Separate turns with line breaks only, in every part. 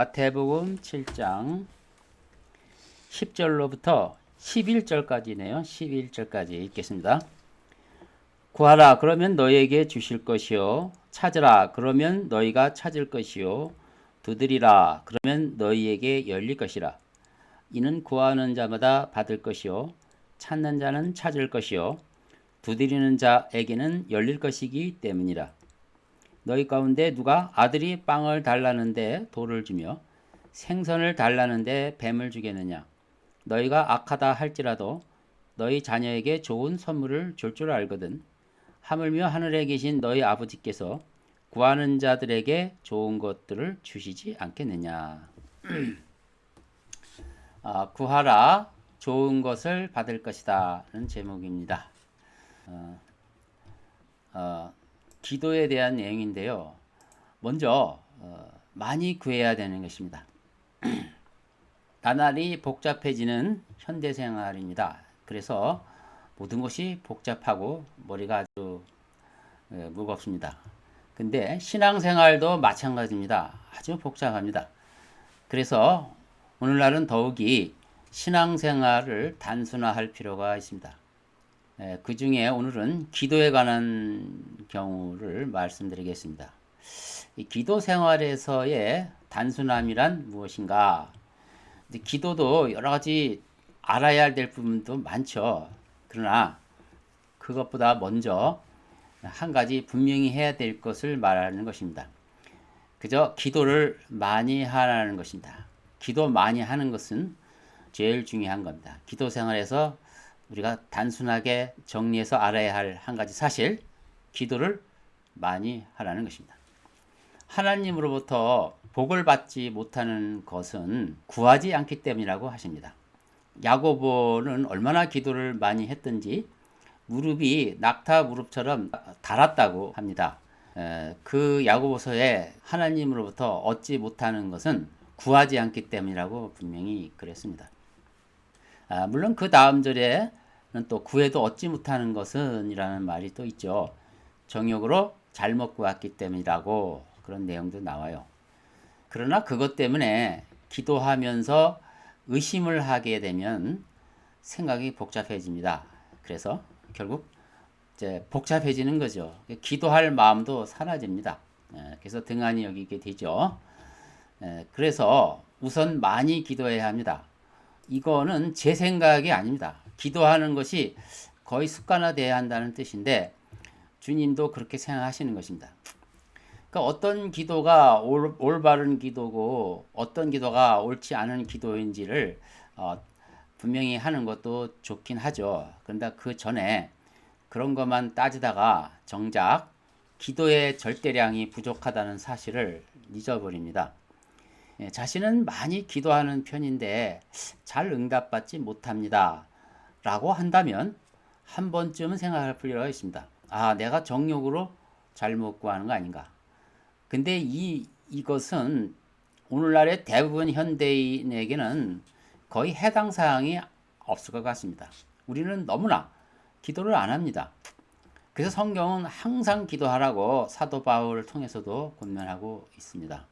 마태복음 7장 10절로부터 11절까지네요. 11절까지 읽겠습니다. 구하라 그러면 너희에게 주실 것이요 찾으라 그러면 너희가 찾을 것이요 두드리라 그러면 너희에게 열릴 것이라. 이는 구하는 자마다 받을 것이요 찾는 자는 찾을 것이요 두드리는 자에게는 열릴 것이기 때문이라. 너희 가운데 누가 아들이 빵을 달라는데 돌을 주며 생선을 달라는데 뱀을 주겠느냐. 너희가 악하다 할지라도 너희 자녀에게 좋은 선물을 줄 줄 알거든. 하물며 하늘에 계신 너희 아버지께서 구하는 자들에게 좋은 것들을 주시지 않겠느냐. 구하라 좋은 것을 받을 것이다 는 제목입니다. 기도에 대한 내용인데요. 먼저 많이 구해야 되는 것입니다. 나날이 복잡해지는 현대생활입니다. 그래서 모든 것이 복잡하고 머리가 아주 무겁습니다. 근데 신앙생활도 마찬가지입니다. 아주 복잡합니다. 그래서 오늘날은 더욱이 신앙생활을 단순화할 필요가 있습니다. 그 중에 오늘은 기도에 관한 경우를 말씀드리겠습니다. 이 기도 생활에서의 단순함이란 무엇인가? 기도도 여러 가지 알아야 될 부분도 많죠. 그러나 그것보다 먼저 한 가지 분명히 해야 될 것을 말하는 것입니다. 그저 기도를 많이 하라는 것입니다. 기도 많이 하는 것은 제일 중요한 겁니다. 기도 생활에서 우리가 단순하게 정리해서 알아야 할 한 가지 사실, 기도를 많이 하라는 것입니다. 하나님으로부터 복을 받지 못하는 것은 구하지 않기 때문이라고 하십니다. 야고보는 얼마나 기도를 많이 했던지 무릎이 낙타 무릎처럼 닳았다고 합니다. 그 야고보서에 하나님으로부터 얻지 못하는 것은 구하지 않기 때문이라고 분명히 그랬습니다. 물론 그 다음 절에는 또 구해도 얻지 못하는 것은 이라는 말이 또 있죠. 정욕으로 잘못 구했기 때문이라고 그런 내용도 나와요. 그러나 그것 때문에 기도하면서 의심을 하게 되면 생각이 복잡해집니다. 그래서 결국 이제 복잡해지는 거죠. 기도할 마음도 사라집니다. 그래서 등한히 여기게 되죠. 그래서 우선 많이 기도해야 합니다. 이거는 제 생각이 아닙니다. 기도하는 것이 거의 습관화되어야 한다는 뜻인데 주님도 그렇게 생각하시는 것입니다. 그러니까 어떤 기도가 올바른 기도고 어떤 기도가 옳지 않은 기도인지를 분명히 하는 것도 좋긴 하죠. 그런데 그 전에 그런 것만 따지다가 정작 기도의 절대량이 부족하다는 사실을 잊어버립니다. 자신은 많이 기도하는 편인데 잘 응답받지 못합니다. 라고 한다면 한 번쯤은 생각할 필요가 있습니다. 내가 정욕으로 잘못 구하는 거 아닌가. 근데 이것은 오늘날의 대부분 현대인에게는 거의 해당 사항이 없을 것 같습니다. 우리는 너무나 기도를 안 합니다. 그래서 성경은 항상 기도하라고 사도 바울을 통해서도 권면하고 있습니다.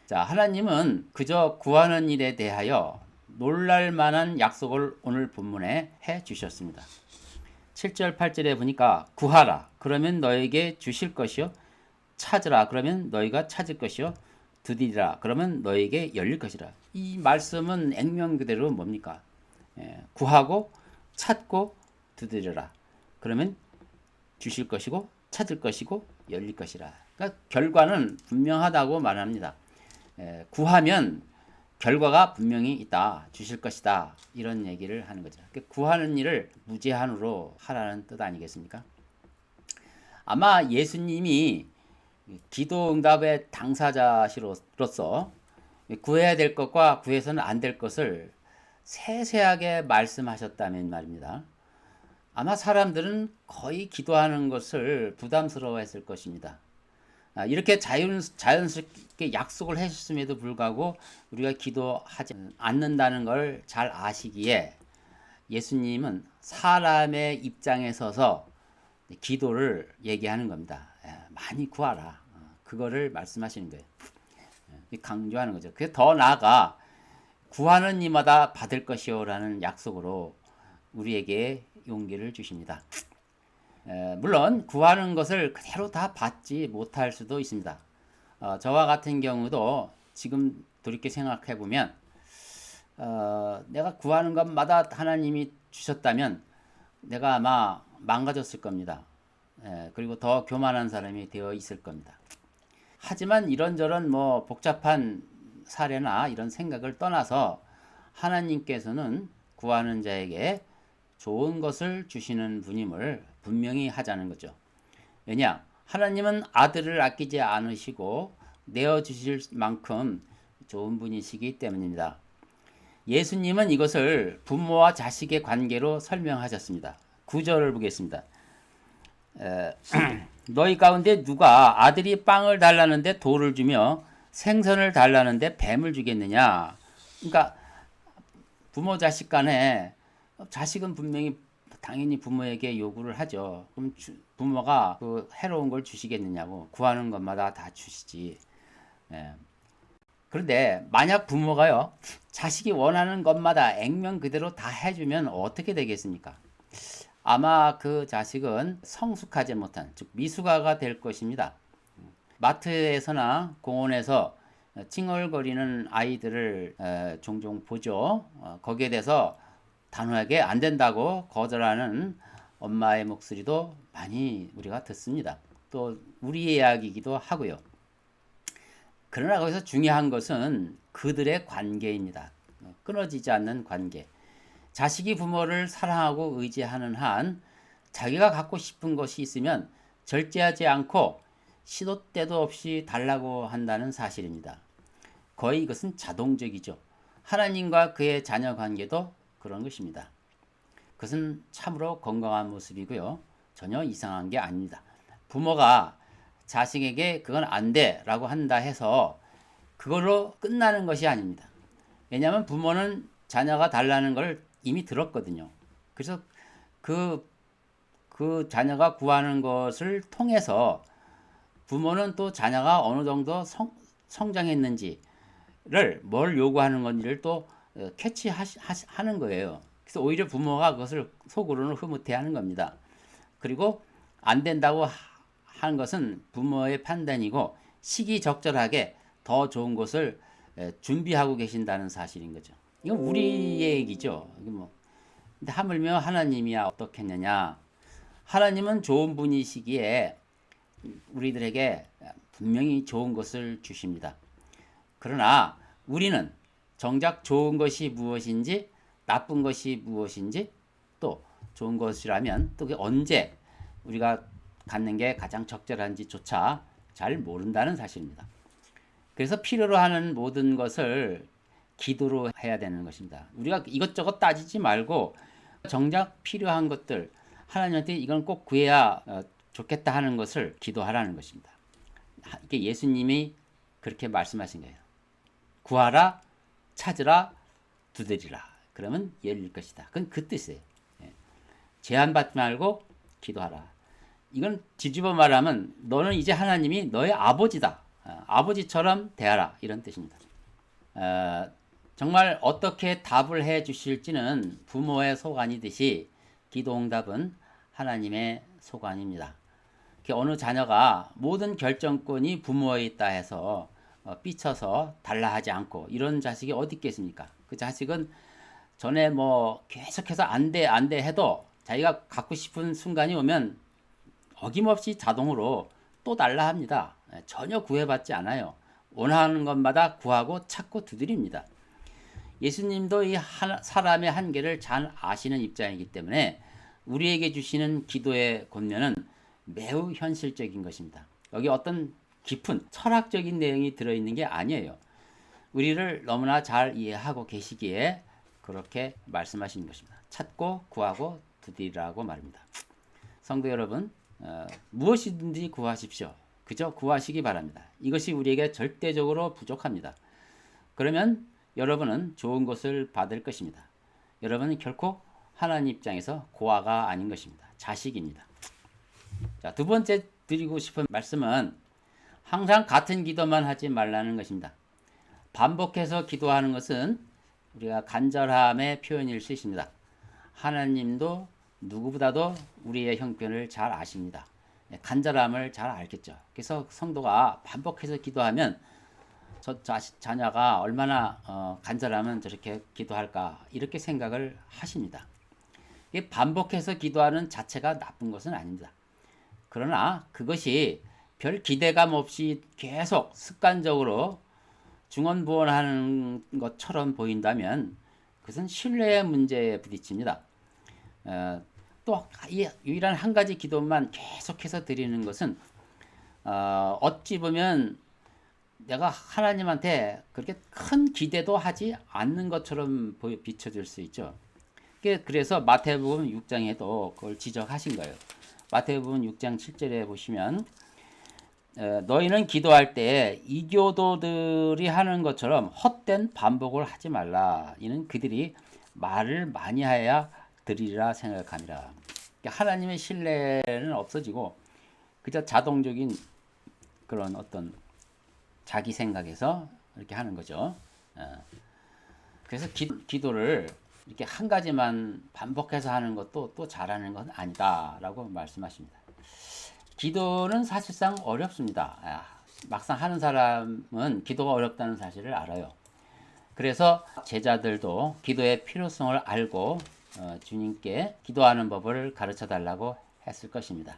자, 하나님은 그저 구하는 일에 대하여 놀랄 만한 약속을 오늘 본문에 해 주셨습니다. 7절 8절에 보니까 구하라 그러면 너에게 주실 것이요 찾으라 그러면 너희가 찾을 것이요 두드리라 그러면 너에게 열릴 것이라. 이 말씀은 액면 그대로 뭡니까? 구하고 찾고 두드리라 그러면 주실 것이고 찾을 것이고 열릴 것이라. 그러니까 결과는 분명하다고 말합니다. 구하면 결과가 분명히 있다. 주실 것이다. 이런 얘기를 하는 거죠. 그러니까 구하는 일을 무제한으로 하라는 뜻 아니겠습니까? 아마 예수님이 기도 응답의 당사자로서 구해야 될 것과 구해서는 안 될 것을 세세하게 말씀하셨다면 말입니다. 아마 사람들은 거의 기도하는 것을 부담스러워했을 것입니다. 이렇게 자연스럽게 약속을 해주셨음에도 불구하고 우리가 기도하지 않는다는 걸 잘 아시기에 예수님은 사람의 입장에 서서 기도를 얘기하는 겁니다. 많이 구하라. 그거를 말씀하시는 거예요. 강조하는 거죠. 그게 더 나아가 구하는 이마다 받을 것이요라는 약속으로 우리에게 용기를 주십니다. 물론 구하는 것을 그대로 다 받지 못할 수도 있습니다. 저와 같은 경우도 지금 돌이켜 생각해 보면 내가 구하는 것마다 하나님이 주셨다면 내가 아마 망가졌을 겁니다. 그리고 더 교만한 사람이 되어 있을 겁니다. 하지만 이런저런 뭐 복잡한 사례나 이런 생각을 떠나서 하나님께서는 구하는 자에게 좋은 것을 주시는 분임을 분명히 하자는 거죠. 왜냐? 하나님은 아들을 아끼지 않으시고 내어주실 만큼 좋은 분이시기 때문입니다. 예수님은 이것을 부모와 자식의 관계로 설명하셨습니다. 9절을 보겠습니다. 너희 가운데 누가 아들이 빵을 달라는데 돌을 주며 생선을 달라는데 뱀을 주겠느냐. 그러니까 부모 자식 간에 자식은 분명히 당연히 부모에게 요구를 하죠. 그럼 부모가 그 해로운 걸 주시겠느냐고. 구하는 것마다 다 주시지. 그런데 만약 부모가요 자식이 원하는 것마다 액면 그대로 다 해주면 어떻게 되겠습니까? 아마 그 자식은 성숙하지 못한, 즉 미숙아가 될 것입니다. 마트에서나 공원에서 칭얼거리는 아이들을 종종 보죠. 거기에 대해서 단호하게 안 된다고 거절하는 엄마의 목소리도 많이 우리가 듣습니다. 또 우리의 이야기이기도 하고요. 그러나 거기서 중요한 것은 그들의 관계입니다. 끊어지지 않는 관계. 자식이 부모를 사랑하고 의지하는 한 자기가 갖고 싶은 것이 있으면 절제하지 않고 시도 때도 없이 달라고 한다는 사실입니다. 거의 이것은 자동적이죠. 하나님과 그의 자녀 관계도 그런 것입니다. 그것은 참으로 건강한 모습이고요. 전혀 이상한 게 아닙니다. 부모가 자식에게 그건 안 돼 라고 한다 해서 그걸로 끝나는 것이 아닙니다. 왜냐하면 부모는 자녀가 달라는 걸 이미 들었거든요. 그래서 그 자녀가 구하는 것을 통해서 부모는 또 자녀가 어느 정도 성장했는지를 뭘 요구하는 건지를 또 캐치하는 거예요. 그래서 오히려 부모가 그것을 속으로는 흐뭇해하는 겁니다. 그리고 안 된다고 하는 것은 부모의 판단이고 시기적절하게 더 좋은 것을 준비하고 계신다는 사실인 거죠. 이건 우리의 얘기죠. 근데 하물며 하나님이야 어떻겠느냐. 하나님은 좋은 분이시기에 우리들에게 분명히 좋은 것을 주십니다. 그러나 우리는 정작 좋은 것이 무엇인지 나쁜 것이 무엇인지 또 좋은 것이라면 또 그게 언제 우리가 갖는 게 가장 적절한지조차 잘 모른다는 사실입니다. 그래서 필요로 하는 모든 것을 기도로 해야 되는 것입니다. 우리가 이것저것 따지지 말고 정작 필요한 것들 하나님한테 이건 꼭 구해야 좋겠다 하는 것을 기도하라는 것입니다. 이게 예수님이 그렇게 말씀하신 거예요. 구하라, 찾으라, 두드리라. 그러면 열릴 것이다. 그건 그 뜻이에요. 제한받지 말고 기도하라. 이건 뒤집어 말하면 너는 이제 하나님이 너의 아버지다. 아버지처럼 대하라. 이런 뜻입니다. 정말 어떻게 답을 해 주실지는 부모의 소관이듯이 기도응답은 하나님의 소관입니다. 어느 자녀가 모든 결정권이 부모에 있다 해서 삐쳐서 달라 하지 않고 이런 자식이 어디 있겠습니까? 그 자식은 전에 뭐 계속해서 안 돼 해도 자기가 갖고 싶은 순간이 오면 어김없이 자동으로 또 달라 합니다. 전혀 구애받지 않아요. 원하는 것마다 구하고 찾고 두드립니다. 예수님도 이 사람의 한계를 잘 아시는 입장이기 때문에 우리에게 주시는 기도의 권면은 매우 현실적인 것입니다. 여기 어떤 깊은 철학적인 내용이 들어있는 게 아니에요. 우리를 너무나 잘 이해하고 계시기에 그렇게 말씀하시는 것입니다. 찾고 구하고 두드리라고 말입니다. 성도 여러분, 무엇이든지 구하십시오. 그저 구하시기 바랍니다. 이것이 우리에게 절대적으로 부족합니다. 그러면 여러분은 좋은 것을 받을 것입니다. 여러분은 결코 하나님 입장에서 고아가 아닌 것입니다. 자식입니다. 자, 두 번째 드리고 싶은 말씀은 항상 같은 기도만 하지 말라는 것입니다. 반복해서 기도하는 것은 우리가 간절함의 표현일 수 있습니다. 하나님도 누구보다도 우리의 형편을 잘 아십니다. 간절함을 잘 알겠죠. 그래서 성도가 반복해서 기도하면 자녀가 얼마나 간절하면 저렇게 기도할까 이렇게 생각을 하십니다. 반복해서 기도하는 자체가 나쁜 것은 아닙니다. 그러나 그것이 별 기대감 없이 계속 습관적으로 중언부언하는 것처럼 보인다면 그것은 신뢰의 문제에 부딪힙니다. 또 유일한 한 가지 기도만 계속해서 드리는 것은 어찌 보면 내가 하나님한테 그렇게 큰 기대도 하지 않는 것처럼 비춰질 수 있죠. 그래서 마태복음 6장에도 그걸 지적하신 거예요. 마태복음 6장 7절에 보시면 너희는 기도할 때 이교도들이 하는 것처럼 헛된 반복을 하지 말라. 이는 그들이 말을 많이 하여야 드리리라 생각함이라. 하나님의 신뢰는 없어지고 그저 자동적인 그런 어떤 자기 생각에서 이렇게 하는 거죠. 그래서 기도를 이렇게 한 가지만 반복해서 하는 것도 또 잘하는 건 아니다라고 말씀하십니다. 기도는 사실상 어렵습니다. 막상 하는 사람은 기도가 어렵다는 사실을 알아요. 그래서 제자들도 기도의 필요성을 알고 주님께 기도하는 법을 가르쳐 달라고 했을 것입니다.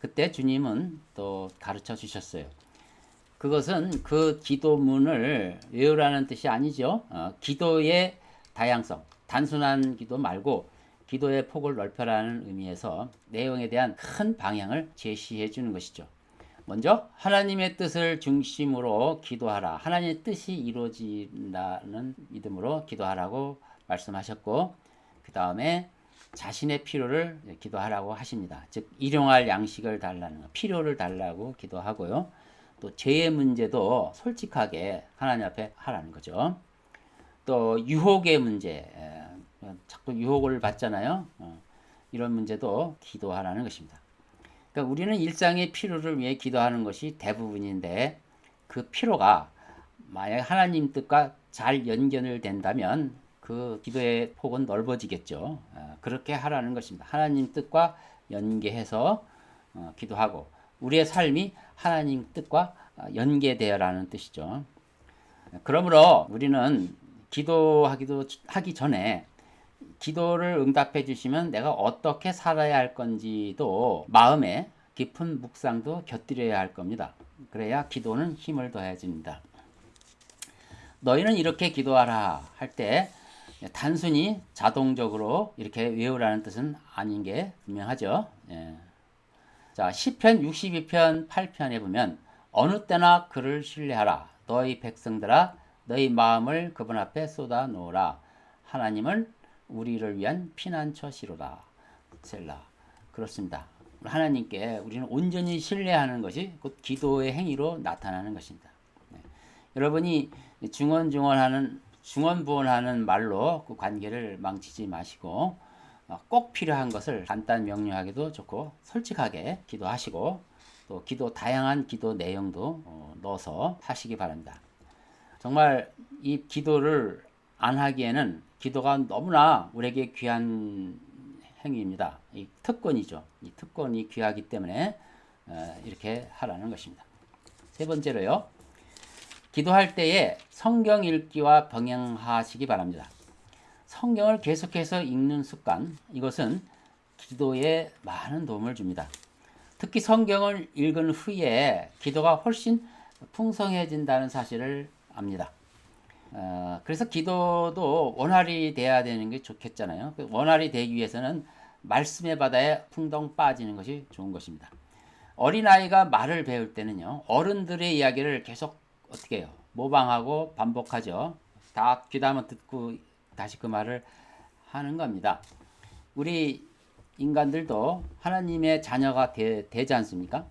그때 주님은 또 가르쳐 주셨어요. 그것은 그 기도문을 외우라는 뜻이 아니죠. 기도의 다양성, 단순한 기도 말고 기도의 폭을 넓혀라는 의미에서 내용에 대한 큰 방향을 제시해 주는 것이죠. 먼저 하나님의 뜻을 중심으로 기도하라. 하나님의 뜻이 이루어진다는 믿음으로 기도하라고 말씀하셨고 그 다음에 자신의 필요를 기도하라고 하십니다. 즉 일용할 양식을 달라는 것, 필요를 달라고 기도하고요. 또 죄의 문제도 솔직하게 하나님 앞에 하라는 거죠. 또 유혹의 문제, 자꾸 유혹을 받잖아요. 이런 문제도 기도하라는 것입니다. 그러니까 우리는 일상의 필요를 위해 기도하는 것이 대부분인데 그 필요가 만약 하나님 뜻과 잘 연결된다면 그 기도의 폭은 넓어지겠죠. 그렇게 하라는 것입니다. 하나님 뜻과 연계해서 기도하고 우리의 삶이 하나님 뜻과 연계되어라는 뜻이죠. 그러므로 우리는 하기 전에 기도를 응답해 주시면 내가 어떻게 살아야 할 건지도 마음에 깊은 묵상도 곁들여야 할 겁니다. 그래야 기도는 힘을 더해집니다. 너희는 이렇게 기도하라 할 때 단순히 자동적으로 이렇게 외우라는 뜻은 아닌 게 분명하죠. 자, 시편 62편 8편에 보면 어느 때나 그를 신뢰하라. 너희 백성들아 너희 마음을 그분 앞에 쏟아 놓으라. 하나님은 우리를 위한 피난처시로다. 셀라. 그렇습니다. 하나님께 우리는 온전히 신뢰하는 것이 곧 기도의 행위로 나타나는 것입니다. 여러분이 중언부언하는 말로 그 관계를 망치지 마시고 꼭 필요한 것을 간단 명료하게도 좋고 솔직하게 기도하시고 또 다양한 기도 내용도 넣어서 하시기 바랍니다. 정말 이 기도를 안 하기에는 기도가 너무나 우리에게 귀한 행위입니다. 이 특권이죠. 이 특권이 귀하기 때문에 이렇게 하라는 것입니다. 세 번째로요. 기도할 때에 성경 읽기와 병행하시기 바랍니다. 성경을 계속해서 읽는 습관, 이것은 기도에 많은 도움을 줍니다. 특히 성경을 읽은 후에 기도가 훨씬 풍성해진다는 사실을 압니다. 그래서 기도도 원활히 돼야 되는 게 좋겠잖아요. 원활히 되기 위해서는 말씀의 바다에 풍덩 빠지는 것이 좋은 것입니다. 어린아이가 말을 배울 때는요, 어른들의 이야기를 계속 어떻게 해요? 모방하고 반복하죠. 다 귀담아 듣고 다시 그 말을 하는 겁니다. 우리 인간들도 하나님의 자녀가 되지 않습니까?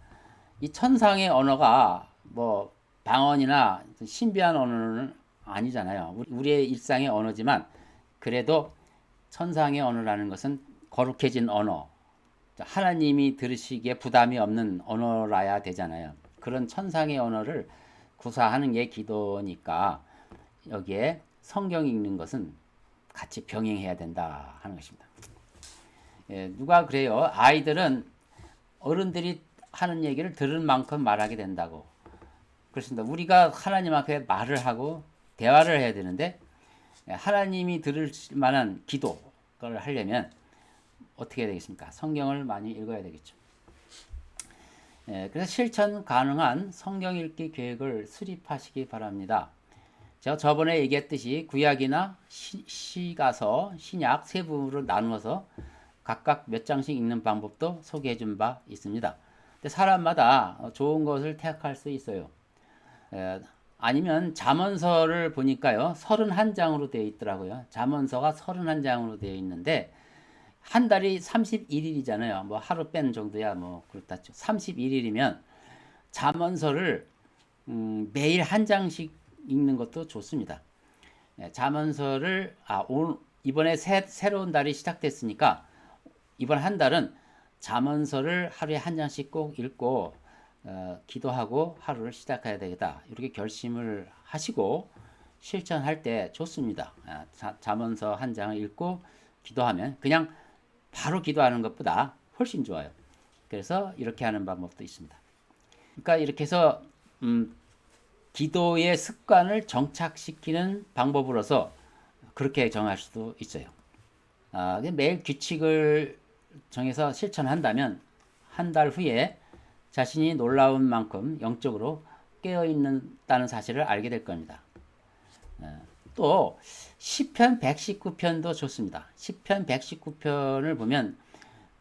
이 천상의 언어가 뭐 방언이나 신비한 언어는 아니잖아요. 우리의 일상의 언어지만 그래도 천상의 언어라는 것은 거룩해진 언어, 하나님이 들으시기에 부담이 없는 언어라야 되잖아요. 그런 천상의 언어를 구사하는 게 기도니까 여기에 성경 읽는 것은 같이 병행해야 된다 하는 것입니다. 예, 누가 그래요? 아이들은 어른들이 하는 얘기를 들은 만큼 말하게 된다고. 그렇습니다. 우리가 하나님 앞에 말을 하고 대화를 해야 되는데 하나님이 들을 만한 기도를 하려면 어떻게 해야 되겠습니까? 성경을 많이 읽어야 되겠죠. 그래서 실천 가능한 성경 읽기 계획을 수립하시기 바랍니다. 제가 저번에 얘기했듯이 구약이나 시가서, 신약 세 부분으로 나누어서 각각 몇 장씩 읽는 방법도 소개해 준 바 있습니다. 근데 사람마다 좋은 것을 택할 수 있어요. 아니면 잠언서를 보니까요, 31장으로 되어 있더라고요. 잠언서가 31장으로 되어 있는데 한 달이 31일이잖아요. 뭐 하루 뺀 정도야 뭐 그렇다죠. 31일이면 잠언서를 매일 한 장씩 읽는 것도 좋습니다. 잠언서를 이번에 새로운 달이 시작됐으니까 이번 한 달은 잠언서를 하루에 한 장씩 꼭 읽고 기도하고 하루를 시작해야 되겠다. 이렇게 결심을 하시고 실천할 때 좋습니다. 잠언서 한 장을 읽고 기도하면 그냥 바로 기도하는 것보다 훨씬 좋아요. 그래서 이렇게 하는 방법도 있습니다. 그러니까 이렇게 해서 기도의 습관을 정착시키는 방법으로서 그렇게 정할 수도 있어요. 매일 규칙을 정해서 실천한다면 한 달 후에 자신이 놀라운 만큼 영적으로 깨어있다는 사실을 알게 될 겁니다. 또 시편 119편도 좋습니다. 시편 119편을 보면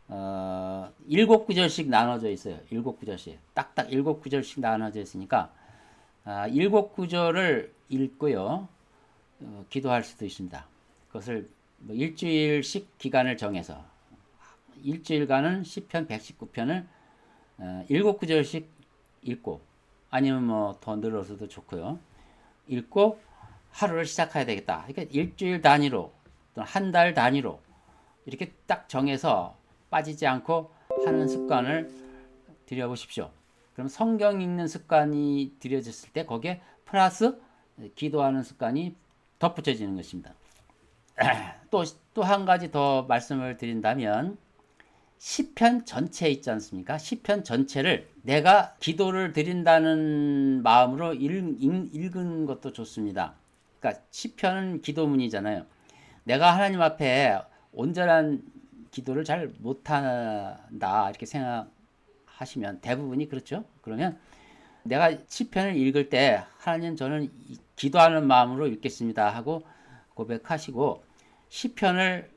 7구절씩 나눠져 있어요. 7구절씩. 딱딱 7구절씩 나눠져 있으니까 7구절을 읽고요. 기도할 수도 있습니다. 그것을 뭐 일주일씩 기간을 정해서 일주일간은 시편 119편을 7구절씩 읽고 아니면 뭐 더 늘어서도 좋고요. 읽고 하루를 시작해야 되겠다. 그러니까 일주일 단위로 또는 한 달 단위로 이렇게 딱 정해서 빠지지 않고 하는 습관을 들여보십시오. 그럼 성경 읽는 습관이 들여졌을 때 거기에 플러스 기도하는 습관이 덧붙여지는 것입니다. 또 한 가지 더 말씀을 드린다면 시편 전체 있지 않습니까? 시편 전체를 내가 기도를 드린다는 마음으로 읽은 것도 좋습니다. 그러니까 시편은 기도문이잖아요. 내가 하나님 앞에 온전한 기도를 잘 못한다 이렇게 생각하시면 대부분이 그렇죠. 그러면 내가 시편을 읽을 때 하나님 저는 기도하는 마음으로 읽겠습니다 하고 고백하시고 시편을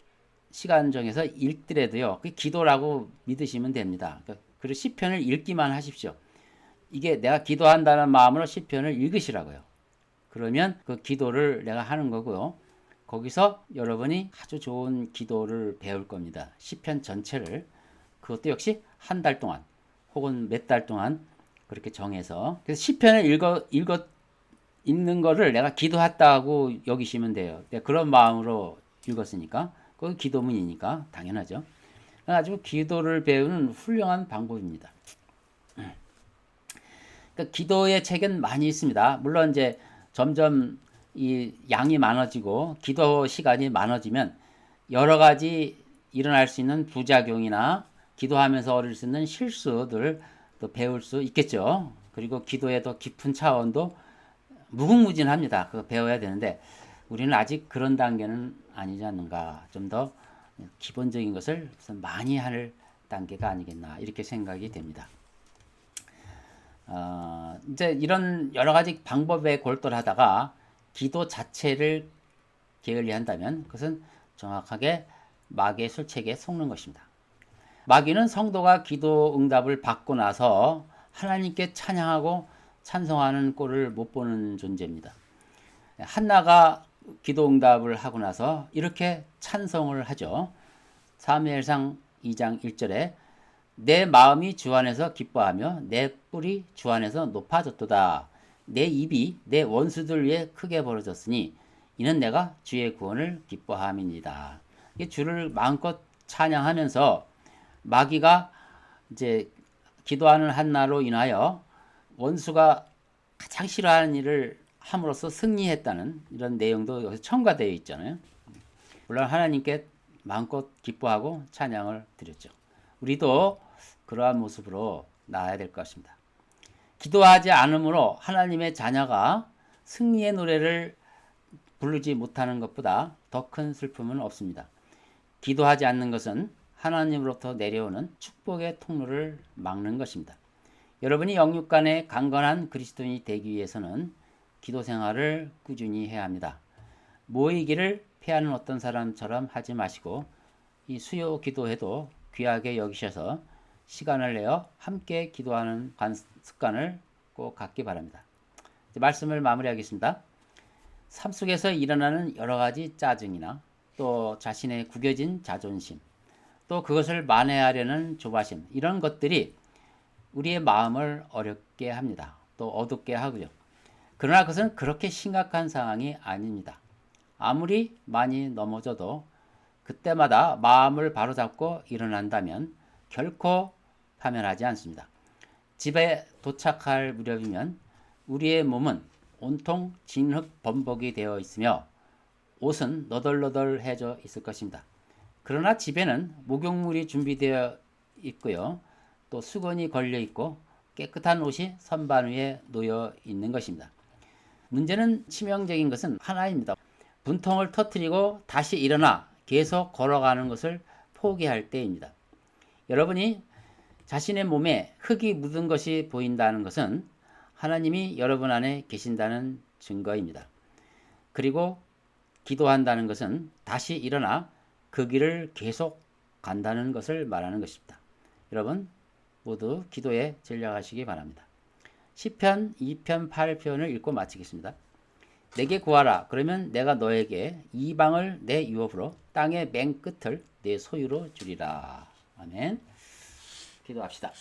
시간 정해서 읽더라도요. 그 기도라고 믿으시면 됩니다. 그리고 시편을 읽기만 하십시오. 이게 내가 기도한다는 마음으로 시편을 읽으시라고요. 그러면 그 기도를 내가 하는 거고요. 거기서 여러분이 아주 좋은 기도를 배울 겁니다. 시편 전체를. 그것도 역시 한 달 동안 혹은 몇 달 동안 그렇게 정해서 그래서 시편을 읽는 거를 내가 기도했다고 여기시면 돼요. 그런 마음으로 읽었으니까 그 기도문이니까 당연하죠. 아주 기도를 배우는 훌륭한 방법입니다. 그러니까 기도의 책은 많이 있습니다. 물론 이제 점점 이 양이 많아지고 기도 시간이 많아지면 여러 가지 일어날 수 있는 부작용이나 기도하면서 얻을 수 있는 실수들 또 배울 수 있겠죠. 그리고 기도의 더 깊은 차원도 무궁무진합니다. 그거 배워야 되는데 우리는 아직 그런 단계는 아니지 않는가. 좀 더 기본적인 것을 많이 할 단계가 아니겠나 이렇게 생각이 됩니다. 이제 이런 여러 가지 방법에 골똘하다가 기도 자체를 게을리한다면 그것은 정확하게 마귀의 술책에 속는 것입니다. 마귀는 성도가 기도 응답을 받고 나서 하나님께 찬양하고 찬송하는 꼴을 못 보는 존재입니다. 한나가 기도 응답을 하고 나서 이렇게 찬송을 하죠. 사무엘상 2장 1절에 내 마음이 주 안에서 기뻐하며 내 뿔이 주 안에서 높아졌도다. 내 입이 내 원수들 위해 크게 벌어졌으니 이는 내가 주의 구원을 기뻐함이니이다. 주를 마음껏 찬양하면서 마귀가 이제 기도하는 한나로 인하여 원수가 가장 싫어하는 일을 함으로써 승리했다는 이런 내용도 여기서 첨가되어 있잖아요. 물론 하나님께 마음껏 기뻐하고 찬양을 드렸죠. 우리도 그러한 모습으로 나아야 될 것입니다. 기도하지 않으므로 하나님의 자녀가 승리의 노래를 부르지 못하는 것보다 더 큰 슬픔은 없습니다. 기도하지 않는 것은 하나님으로부터 내려오는 축복의 통로를 막는 것입니다. 여러분이 영육 간에 강건한 그리스도인이 되기 위해서는 기도 생활을 꾸준히 해야 합니다. 모이기를 피하는 어떤 사람처럼 하지 마시고 이 수요 기도회도 귀하게 여기셔서 시간을 내어 함께 기도하는 습관을 꼭 갖기 바랍니다. 이제 말씀을 마무리하겠습니다. 삶 속에서 일어나는 여러 가지 짜증이나 또 자신의 구겨진 자존심, 또 그것을 만회하려는 조바심, 이런 것들이 우리의 마음을 어렵게 합니다. 또 어둡게 하고요. 그러나 그것은 그렇게 심각한 상황이 아닙니다. 아무리 많이 넘어져도 그때마다 마음을 바로잡고 일어난다면 결코 파면하지 않습니다. 집에 도착할 무렵이면 우리의 몸은 온통 진흙 범벅이 되어 있으며 옷은 너덜너덜해져 있을 것입니다. 그러나 집에는 목욕물이 준비되어 있고요. 또 수건이 걸려 있고 깨끗한 옷이 선반 위에 놓여 있는 것입니다. 문제는 치명적인 것은 하나입니다. 분통을 터뜨리고 다시 일어나 계속 걸어가는 것을 포기할 때입니다. 여러분이 자신의 몸에 흙이 묻은 것이 보인다는 것은 하나님이 여러분 안에 계신다는 증거입니다. 그리고 기도한다는 것은 다시 일어나 그 길을 계속 간다는 것을 말하는 것입니다. 여러분 모두 기도에 전력하시기 바랍니다. 시편 2편 8편을 읽고 마치겠습니다. 내게 구하라. 그러면 내가 너에게 이방을 내 유업으로 땅의 맨 끝을 내 소유로 주리라. 아멘. 기도합시다.